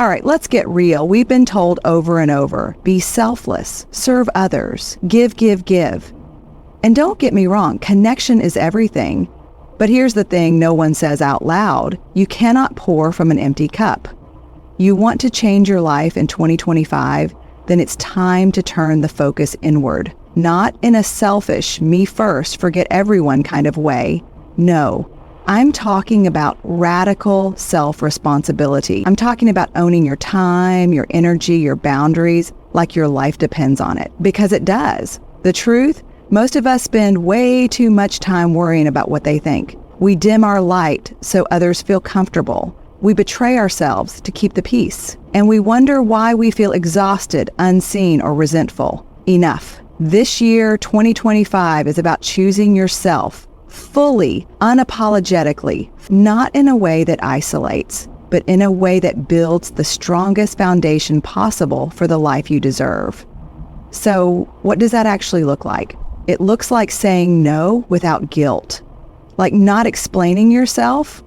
All right, let's get real. We've been told over and over, be selfless, serve others, give, give, give. And don't get me wrong, connection is everything. But here's the thing no one says out loud. You cannot pour from an empty cup. You want to change your life in 2025, then it's time to turn the focus inward. Not in a selfish, me first, forget everyone kind of way. No. I'm talking about radical self-responsibility. I'm talking about owning your time, your energy, your boundaries, like your life depends on it. Because it does. The truth, most of us spend way too much time worrying about what they think. We dim our light so others feel comfortable. We betray ourselves to keep the peace. And we wonder why we feel exhausted, unseen, or resentful. Enough. This year, 2025, is about choosing yourself. Fully, unapologetically, not in a way that isolates, but in a way that builds the strongest foundation possible for the life you deserve. So, what does that actually look like? It looks like saying no without guilt, like not explaining yourself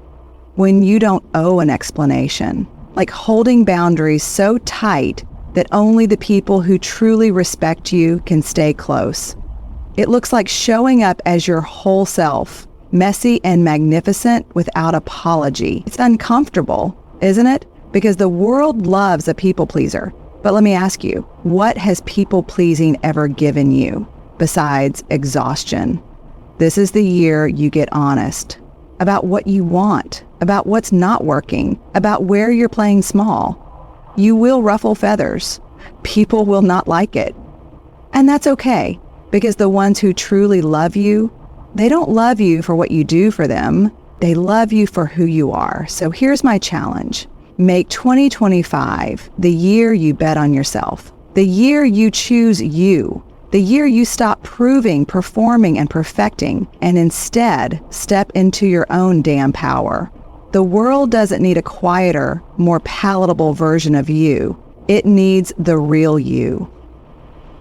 when you don't owe an explanation, like holding boundaries so tight that only the people who truly respect you can stay close. It looks like showing up as your whole self, messy and magnificent without apology. It's uncomfortable, isn't it? Because the world loves a people pleaser. But let me ask you, what has people pleasing ever given you besides exhaustion? This is the year you get honest about what you want, about what's not working, about where you're playing small. You will ruffle feathers. People will not like it. And that's okay. Because the ones who truly love you, they don't love you for what you do for them. They love you for who you are. So here's my challenge. Make 2025 the year you bet on yourself. The year you choose you. The year you stop proving, performing, and perfecting, and instead step into your own damn power. The world doesn't need a quieter, more palatable version of you. It needs the real you.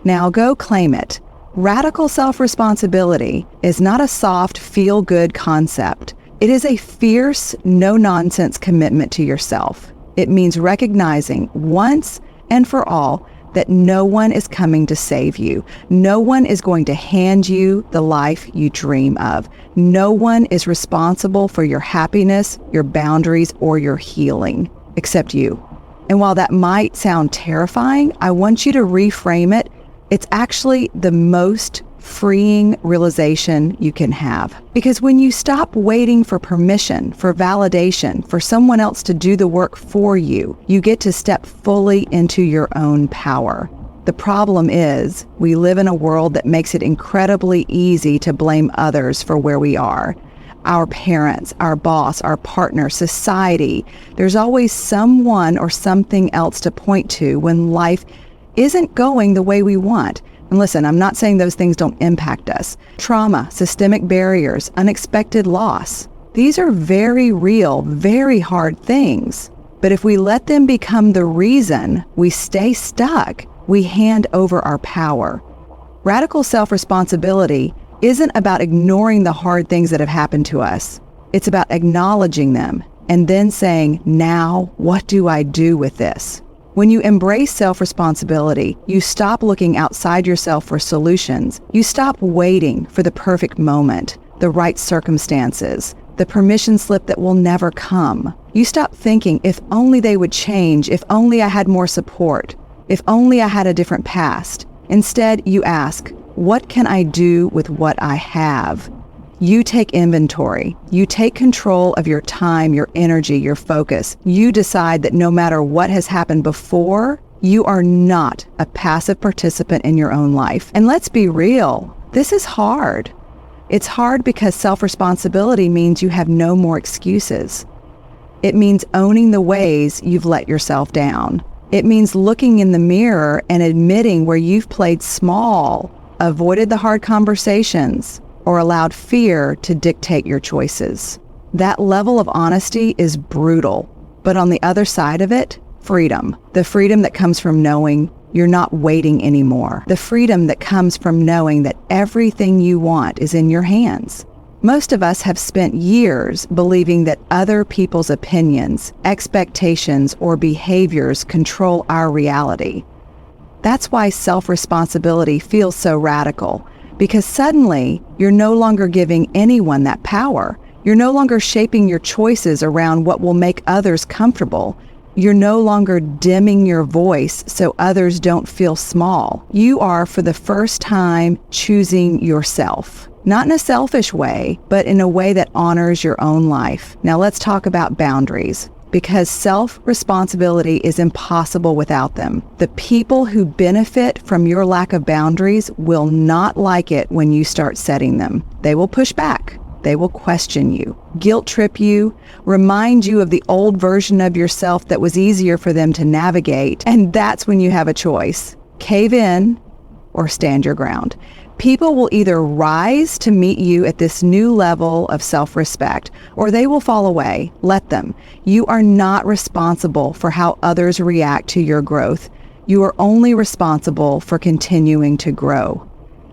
Now go claim it. Radical self-responsibility is not a soft, feel-good concept. It is a fierce, no-nonsense commitment to yourself. It means recognizing once and for all that no one is coming to save you. No one is going to hand you the life you dream of. No one is responsible for your happiness, your boundaries, or your healing, except you. And while that might sound terrifying, I want you to reframe it. It's actually the most freeing realization you can have. Because when you stop waiting for permission, for validation, for someone else to do the work for you, you get to step fully into your own power. The problem is, we live in a world that makes it incredibly easy to blame others for where we are. Our parents, our boss, our partner, society. There's always someone or something else to point to when life isn't going the way we want. And listen, I'm not saying those things don't impact us. Trauma, systemic barriers, unexpected loss. These are very real, very hard things. But if we let them become the reason we stay stuck, we hand over our power. Radical self-responsibility isn't about ignoring the hard things that have happened to us. It's about acknowledging them and then saying, now, what do I do with this? When you embrace self-responsibility, you stop looking outside yourself for solutions. You stop waiting for the perfect moment, the right circumstances, the permission slip that will never come. You stop thinking, if only they would change, if only I had more support, if only I had a different past. Instead, you ask, what can I do with what I have? You take inventory. You take control of your time, your energy, your focus. You decide that no matter what has happened before, you are not a passive participant in your own life. And let's be real, this is hard. It's hard because self-responsibility means you have no more excuses. It means owning the ways you've let yourself down. It means looking in the mirror and admitting where you've played small, avoided the hard conversations, or allowed fear to dictate your choices. That level of honesty is brutal, but on the other side of it, freedom. The freedom that comes from knowing you're not waiting anymore. The freedom that comes from knowing that everything you want is in your hands. Most of us have spent years believing that other people's opinions, expectations, or behaviors control our reality. That's why self-responsibility feels so radical, because suddenly you're no longer giving anyone that power. You're no longer shaping your choices around what will make others comfortable. You're no longer dimming your voice so others don't feel small. You are, for the first time, choosing yourself. Not in a selfish way, but in a way that honors your own life. Now let's talk about boundaries, because self-responsibility is impossible without them. The people who benefit from your lack of boundaries will not like it when you start setting them. They will push back. They will question you, guilt trip you, remind you of the old version of yourself that was easier for them to navigate. And that's when you have a choice. Cave in or stand your ground. People will either rise to meet you at this new level of self-respect, or they will fall away. Let them. You are not responsible for how others react to your growth. You are only responsible for continuing to grow.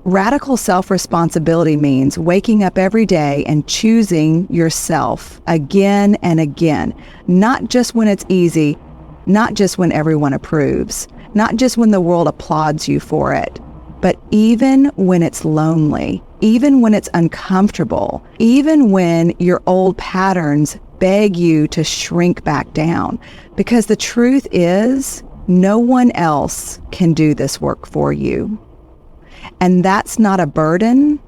Radical self-responsibility means waking up every day and choosing yourself again and again, not just when it's easy, not just when everyone approves, not just when the world applauds you for it, but even when it's lonely, even when it's uncomfortable, even when your old patterns beg you to shrink back down. Because the truth is, no one else can do this work for you. And that's not a burden,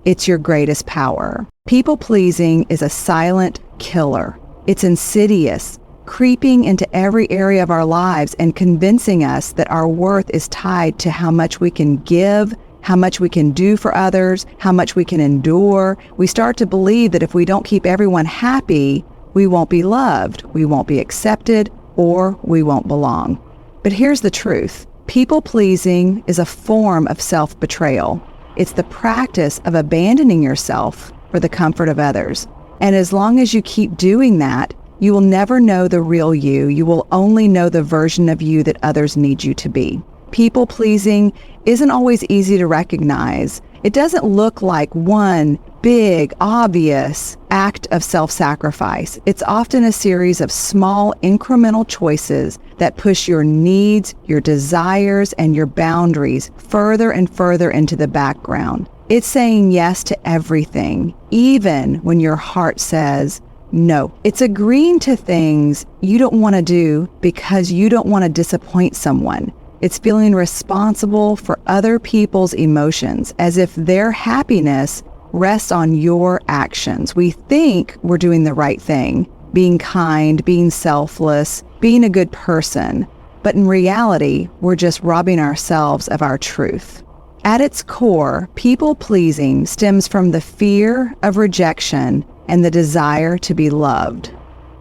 it's your greatest power. People-pleasing is a silent killer. It's insidious, creeping into every area of our lives and convincing us that our worth is tied to how much we can give, how much we can do for others, how much we can endure. We start to believe that if we don't keep everyone happy, we won't be loved, we won't be accepted, or we won't belong. But here's the truth. People-pleasing is a form of self-betrayal. It's the practice of abandoning yourself for the comfort of others. And as long as you keep doing that, you will never know the real you. You will only know the version of you that others need you to be. People-pleasing isn't always easy to recognize. It doesn't look like one big, obvious act of self-sacrifice. It's often a series of small, incremental choices that push your needs, your desires, and your boundaries further and further into the background. It's saying yes to everything, even when your heart says no. It's agreeing to things you don't want to do because you don't want to disappoint someone. It's feeling responsible for other people's emotions, as if their happiness rests on your actions. We think we're doing the right thing, being kind, being selfless, being a good person. But in reality, we're just robbing ourselves of our truth. At its core, people-pleasing stems from the fear of rejection and the desire to be loved.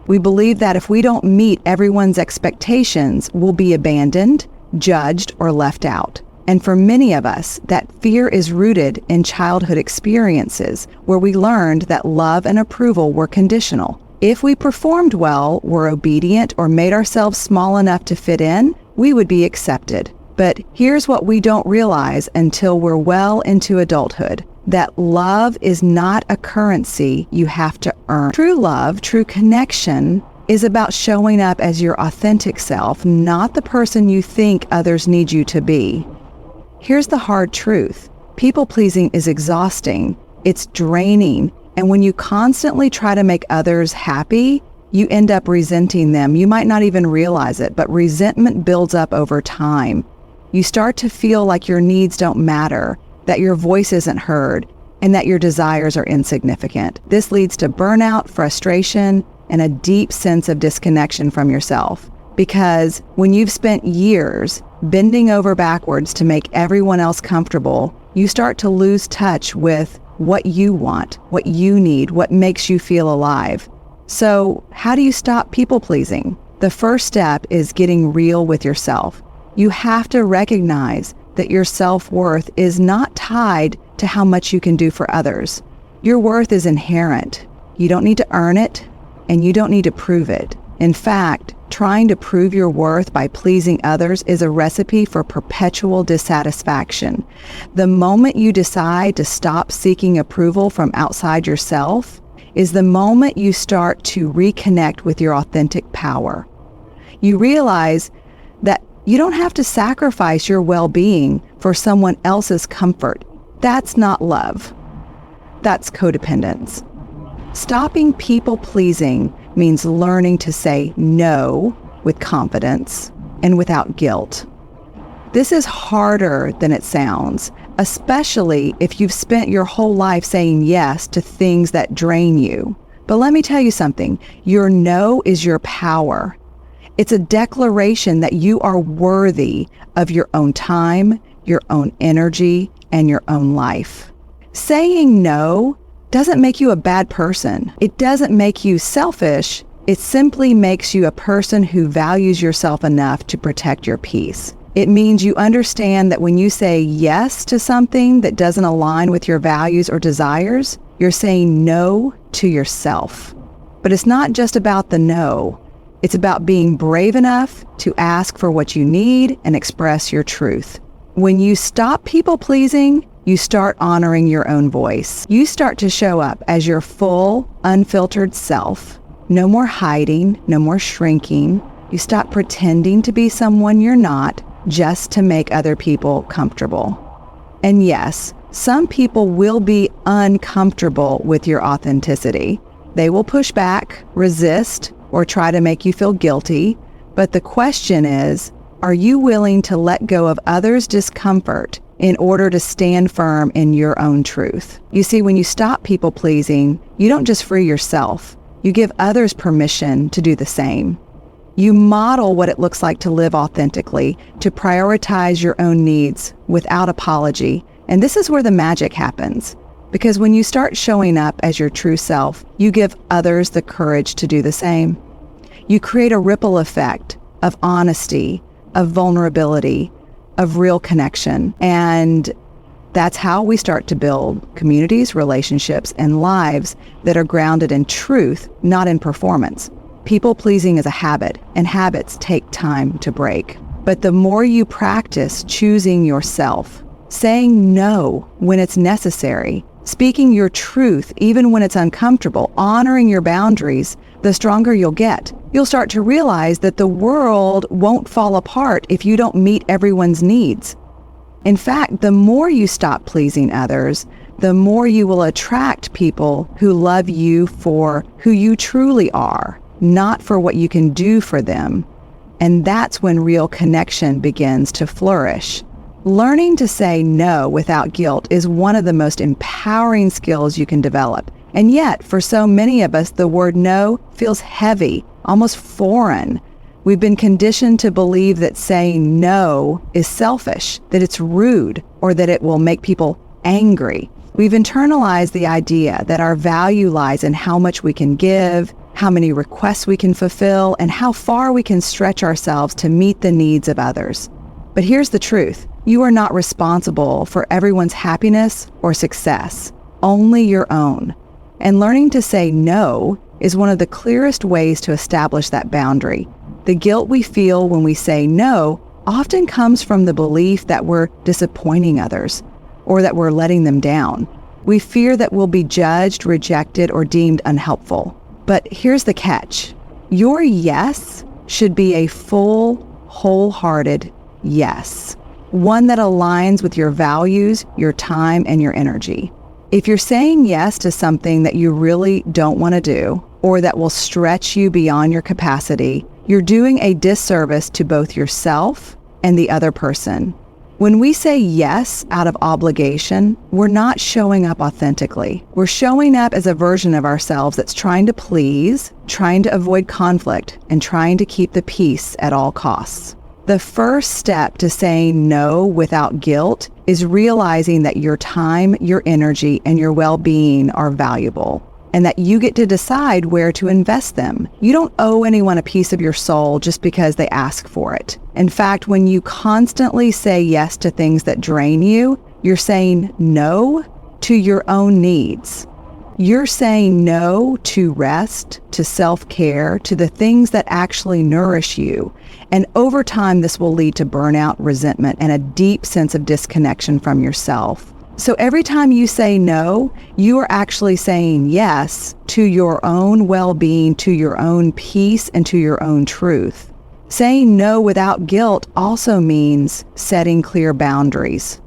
We believe that if we don't meet everyone's expectations, we'll be abandoned, judged, or left out. And for many of us, that fear is rooted in childhood experiences where we learned that love and approval were conditional. If we performed well, were obedient, or made ourselves small enough to fit in, we would be accepted. But here's what we don't realize until we're well into adulthood, that love is not a currency you have to earn. True love, true connection, is about showing up as your authentic self, not the person you think others need you to be. Here's the hard truth. People-pleasing is exhausting. It's draining. And when you constantly try to make others happy, you end up resenting them. You might not even realize it, but resentment builds up over time. You start to feel like your needs don't matter, that your voice isn't heard, and that your desires are insignificant. This leads to burnout, frustration, and a deep sense of disconnection from yourself. Because when you've spent years bending over backwards to make everyone else comfortable, you start to lose touch with what you want, what you need, what makes you feel alive. So how do you stop people-pleasing? The first step is getting real with yourself. You have to recognize that your self-worth is not tied to how much you can do for others. Your worth is inherent. You don't need to earn it, and you don't need to prove it. In fact, trying to prove your worth by pleasing others is a recipe for perpetual dissatisfaction. The moment you decide to stop seeking approval from outside yourself is the moment you start to reconnect with your authentic power. You realize that you don't have to sacrifice your well-being for someone else's comfort. That's not love. That's codependence. Stopping people-pleasing means learning to say no with confidence and without guilt. This is harder than it sounds, especially if you've spent your whole life saying yes to things that drain you. But let me tell you something, your no is your power. It's a declaration that you are worthy of your own time, your own energy, and your own life. Saying no doesn't make you a bad person. It doesn't make you selfish. It simply makes you a person who values yourself enough to protect your peace. It means you understand that when you say yes to something that doesn't align with your values or desires, you're saying no to yourself. But it's not just about the no. It's about being brave enough to ask for what you need and express your truth. When you stop people-pleasing, you start honoring your own voice. You start to show up as your full, unfiltered self. No more hiding, no more shrinking. You stop pretending to be someone you're not just to make other people comfortable. And yes, some people will be uncomfortable with your authenticity. They will push back, resist, or try to make you feel guilty. But the question is, are you willing to let go of others' discomfort in order to stand firm in your own truth? You see, when you stop people-pleasing, you don't just free yourself. You give others permission to do the same. You model what it looks like to live authentically, to prioritize your own needs without apology. And this is where the magic happens. Because when you start showing up as your true self, you give others the courage to do the same. You create a ripple effect of honesty, of vulnerability, of real connection. And that's how we start to build communities, relationships, and lives that are grounded in truth, not in performance. People-pleasing is a habit, and habits take time to break. But the more you practice choosing yourself, saying no when it's necessary, speaking your truth even when it's uncomfortable, honoring your boundaries, the stronger you'll get. You'll start to realize that the world won't fall apart if you don't meet everyone's needs. In fact, the more you stop pleasing others, the more you will attract people who love you for who you truly are, not for what you can do for them. And that's when real connection begins to flourish. Learning to say no without guilt is one of the most empowering skills you can develop. And yet, for so many of us, the word no feels heavy, almost foreign. We've been conditioned to believe that saying no is selfish, that it's rude, or that it will make people angry. We've internalized the idea that our value lies in how much we can give, how many requests we can fulfill, and how far we can stretch ourselves to meet the needs of others. But here's the truth. You are not responsible for everyone's happiness or success, only your own. And learning to say no is one of the clearest ways to establish that boundary. The guilt we feel when we say no often comes from the belief that we're disappointing others or that we're letting them down. We fear that we'll be judged, rejected, or deemed unhelpful. But here's the catch. Your yes should be a full, wholehearted yes. One that aligns with your values, your time, and your energy. If you're saying yes to something that you really don't want to do, or that will stretch you beyond your capacity, you're doing a disservice to both yourself and the other person. When we say yes out of obligation, we're not showing up authentically. We're showing up as a version of ourselves that's trying to please, trying to avoid conflict, and trying to keep the peace at all costs. The first step to saying no without guilt is realizing that your time, your energy, and your well-being are valuable, and that you get to decide where to invest them. You don't owe anyone a piece of your soul just because they ask for it. In fact, when you constantly say yes to things that drain you, you're saying no to your own needs. You're saying no to rest, to self-care, to the things that actually nourish you. And over time, this will lead to burnout, resentment, and a deep sense of disconnection from yourself. So every time you say no, you are actually saying yes to your own well-being, to your own peace, and to your own truth. Saying no without guilt also means setting clear boundaries.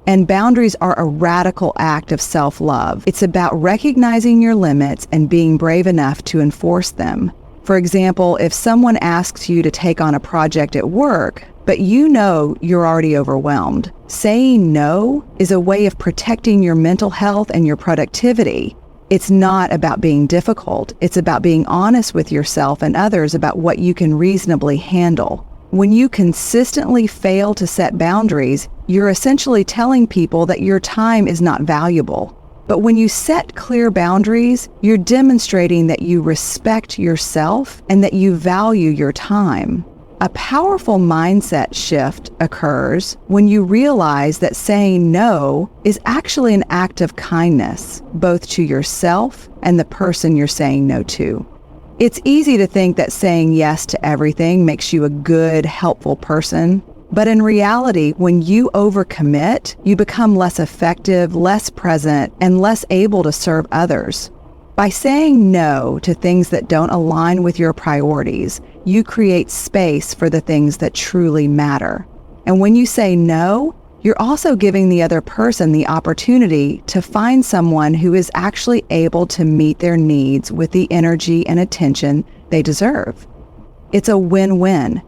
And boundaries are a radical act of self-love. It's about recognizing your limits and being brave enough to enforce them. For example, if someone asks you to take on a project at work, but you know you're already overwhelmed, saying no is a way of protecting your mental health and your productivity. It's not about being difficult. It's about being honest with yourself and others about what you can reasonably handle. When you consistently fail to set boundaries, you're essentially telling people that your time is not valuable. But when you set clear boundaries, you're demonstrating that you respect yourself and that you value your time. A powerful mindset shift occurs when you realize that saying no is actually an act of kindness, both to yourself and the person you're saying no to. It's easy to think that saying yes to everything makes you a good, helpful person. But in reality, when you overcommit, you become less effective, less present, and less able to serve others. By saying no to things that don't align with your priorities, you create space for the things that truly matter. And when you say no, you're also giving the other person the opportunity to find someone who is actually able to meet their needs with the energy and attention they deserve. It's a win-win.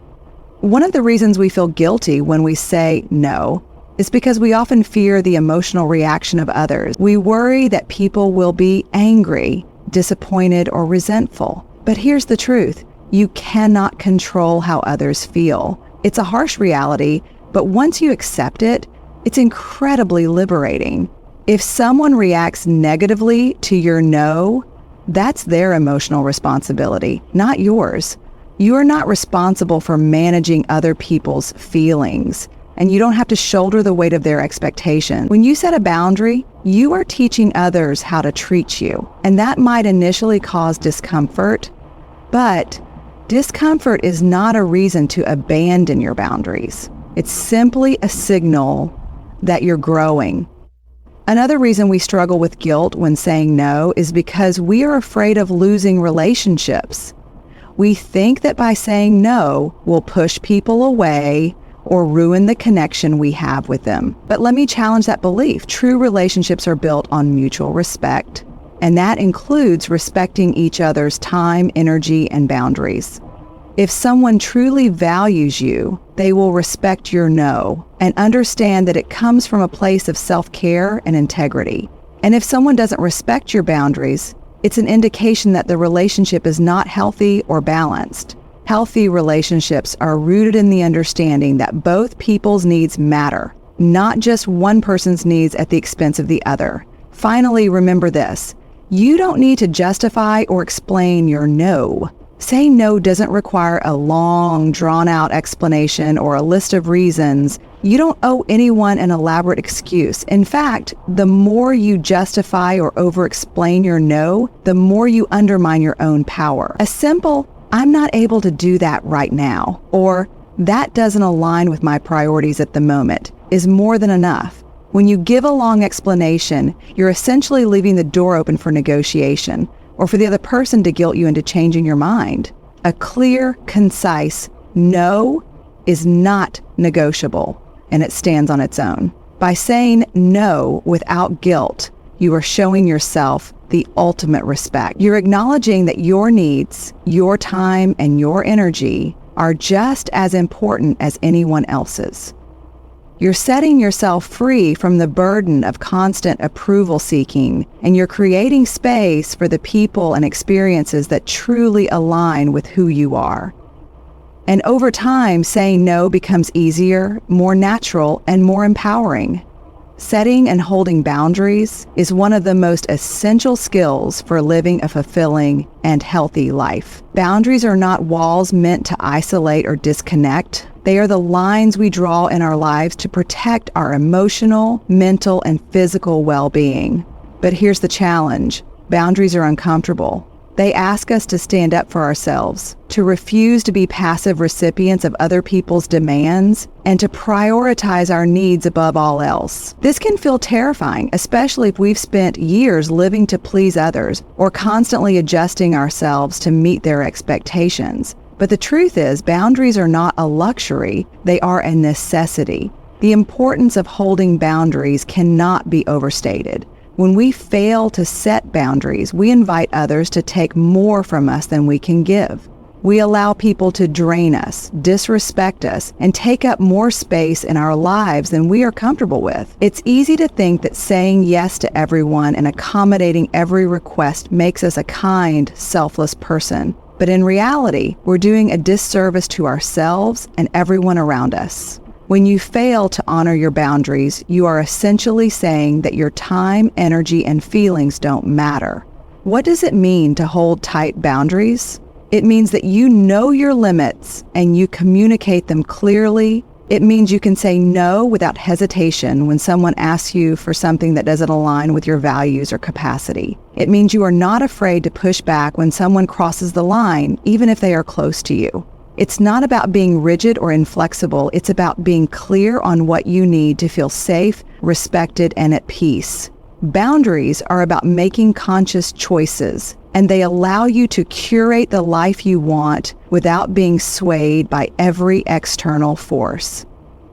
One of the reasons we feel guilty when we say no is because we often fear the emotional reaction of others. We worry that people will be angry, disappointed, or resentful. But here's the truth. You cannot control how others feel. It's a harsh reality, but once you accept it, it's incredibly liberating. If someone reacts negatively to your no, that's their emotional responsibility, not yours. You are not responsible for managing other people's feelings, and you don't have to shoulder the weight of their expectation. When you set a boundary, you are teaching others how to treat you, and that might initially cause discomfort, but discomfort is not a reason to abandon your boundaries. It's simply a signal that you're growing. Another reason we struggle with guilt when saying no is because we are afraid of losing relationships. We think that by saying no, we'll push people away or ruin the connection we have with them. But let me challenge that belief. True relationships are built on mutual respect, and that includes respecting each other's time, energy, and boundaries. If someone truly values you, they will respect your no and understand that it comes from a place of self-care and integrity. And if someone doesn't respect your boundaries, it's an indication that the relationship is not healthy or balanced. Healthy relationships are rooted in the understanding that both people's needs matter, not just one person's needs at the expense of the other. Finally, remember this. You don't need to justify or explain your no. Saying no doesn't require a long, drawn-out explanation or a list of reasons. You don't owe anyone an elaborate excuse. In fact, the more you justify or over-explain your no, the more you undermine your own power. A simple, "I'm not able to do that right now," or "that doesn't align with my priorities at the moment," is more than enough. When you give a long explanation, you're essentially leaving the door open for negotiation, or for the other person to guilt you into changing your mind. A clear, concise no is not negotiable, and it stands on its own. By saying no without guilt, you are showing yourself the ultimate respect. You're acknowledging that your needs, your time, and your energy are just as important as anyone else's. You're setting yourself free from the burden of constant approval seeking, and you're creating space for the people and experiences that truly align with who you are. And over time, saying no becomes easier, more natural, and more empowering. Setting and holding boundaries is one of the most essential skills for living a fulfilling and healthy life. Boundaries are not walls meant to isolate or disconnect. They are the lines we draw in our lives to protect our emotional, mental, and physical well-being. But here's the challenge. Boundaries are uncomfortable. They ask us to stand up for ourselves, to refuse to be passive recipients of other people's demands, and to prioritize our needs above all else. This can feel terrifying, especially if we've spent years living to please others or constantly adjusting ourselves to meet their expectations. But the truth is, boundaries are not a luxury, they are a necessity. The importance of holding boundaries cannot be overstated. When we fail to set boundaries, we invite others to take more from us than we can give. We allow people to drain us, disrespect us, and take up more space in our lives than we are comfortable with. It's easy to think that saying yes to everyone and accommodating every request makes us a kind, selfless person. But in reality, we're doing a disservice to ourselves and everyone around us. When you fail to honor your boundaries, you are essentially saying that your time, energy, and feelings don't matter. What does it mean to hold tight boundaries? It means that you know your limits and you communicate them clearly. It means you can say no without hesitation when someone asks you for something that doesn't align with your values or capacity. It means you are not afraid to push back when someone crosses the line, even if they are close to you. It's not about being rigid or inflexible. It's about being clear on what you need to feel safe, respected, and at peace. Boundaries are about making conscious choices, and they allow you to curate the life you want without being swayed by every external force.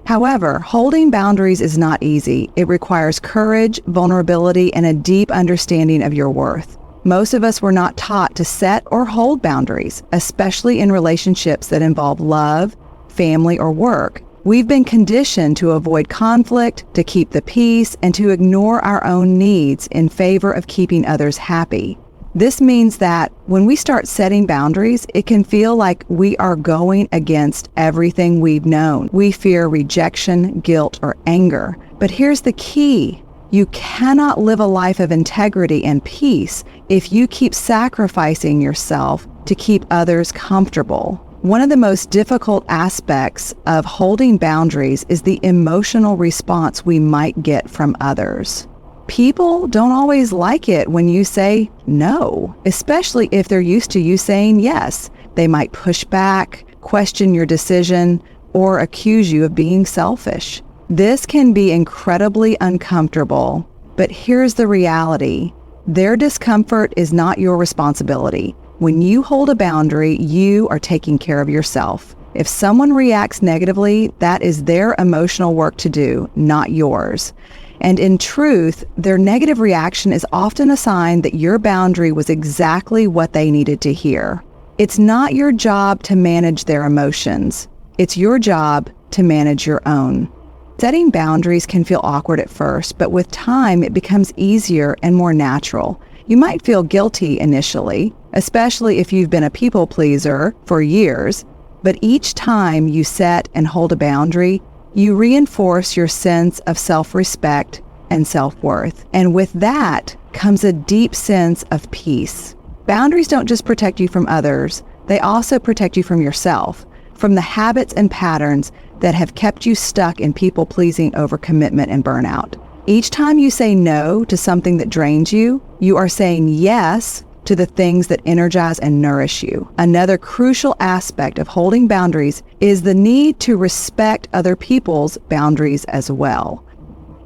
However, holding boundaries is not easy. It requires courage, vulnerability, and a deep understanding of your worth. Most of us were not taught to set or hold boundaries, especially in relationships that involve love, family, or work. We've been conditioned to avoid conflict, to keep the peace, and to ignore our own needs in favor of keeping others happy. This means that when we start setting boundaries, it can feel like we are going against everything we've known. We fear rejection, guilt, or anger. But here's the key. You cannot live a life of integrity and peace if you keep sacrificing yourself to keep others comfortable. One of the most difficult aspects of holding boundaries is the emotional response we might get from others. People don't always like it when you say no, especially if they're used to you saying yes. They might push back, question your decision, or accuse you of being selfish. This can be incredibly uncomfortable, but here's the reality. Their discomfort is not your responsibility. When you hold a boundary, you are taking care of yourself. If someone reacts negatively, that is their emotional work to do, not yours. And in truth, their negative reaction is often a sign that your boundary was exactly what they needed to hear. It's not your job to manage their emotions. It's your job to manage your own. Setting boundaries can feel awkward at first, but with time, it becomes easier and more natural. You might feel guilty initially, especially if you've been a people pleaser for years, but each time you set and hold a boundary, you reinforce your sense of self-respect and self-worth. And with that comes a deep sense of peace. Boundaries don't just protect you from others, they also protect you from yourself, from the habits and patterns that have kept you stuck in people-pleasing, overcommitment, and burnout. Each time you say no to something that drains you, you are saying yes to the things that energize and nourish you. Another crucial aspect of holding boundaries is the need to respect other people's boundaries as well.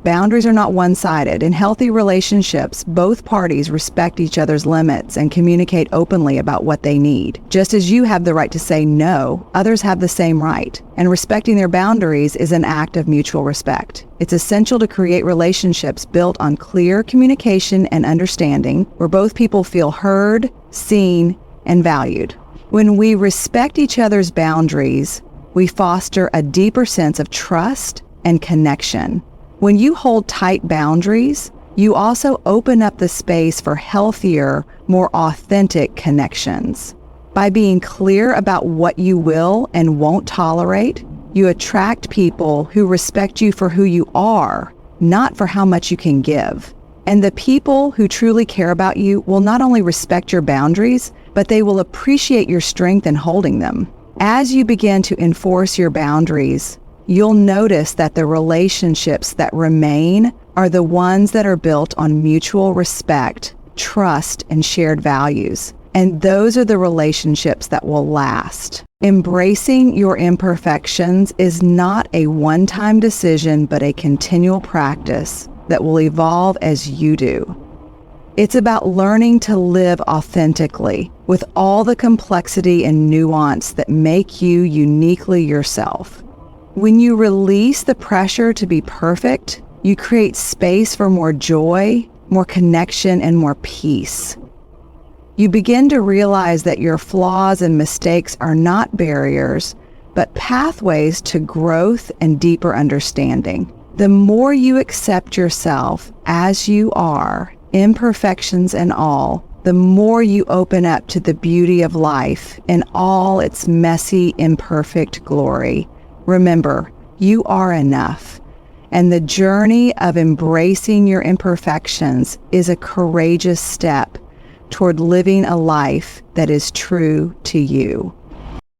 Boundaries are not one-sided. In healthy relationships, both parties respect each other's limits and communicate openly about what they need. Just as you have the right to say no, others have the same right. And respecting their boundaries is an act of mutual respect. It's essential to create relationships built on clear communication and understanding, where both people feel heard, seen, and valued. When we respect each other's boundaries, we foster a deeper sense of trust and connection. When you hold tight boundaries, you also open up the space for healthier, more authentic connections. By being clear about what you will and won't tolerate, you attract people who respect you for who you are, not for how much you can give. And the people who truly care about you will not only respect your boundaries, but they will appreciate your strength in holding them. As you begin to enforce your boundaries, you'll notice that the relationships that remain are the ones that are built on mutual respect trust, and shared values. And those are the relationships that will last. Embracing your imperfections is not a one-time decision, but a continual practice that will evolve as you do. It's about learning to live authentically with all the complexity and nuance that make you uniquely yourself. When you release the pressure to be perfect, you create space for more joy, more connection, and more peace. You begin to realize that your flaws and mistakes are not barriers, but pathways to growth and deeper understanding. The more you accept yourself as you are, imperfections and all, the more you open up to the beauty of life in all its messy, imperfect glory. Remember, you are enough, and the journey of embracing your imperfections is a courageous step toward living a life that is true to you.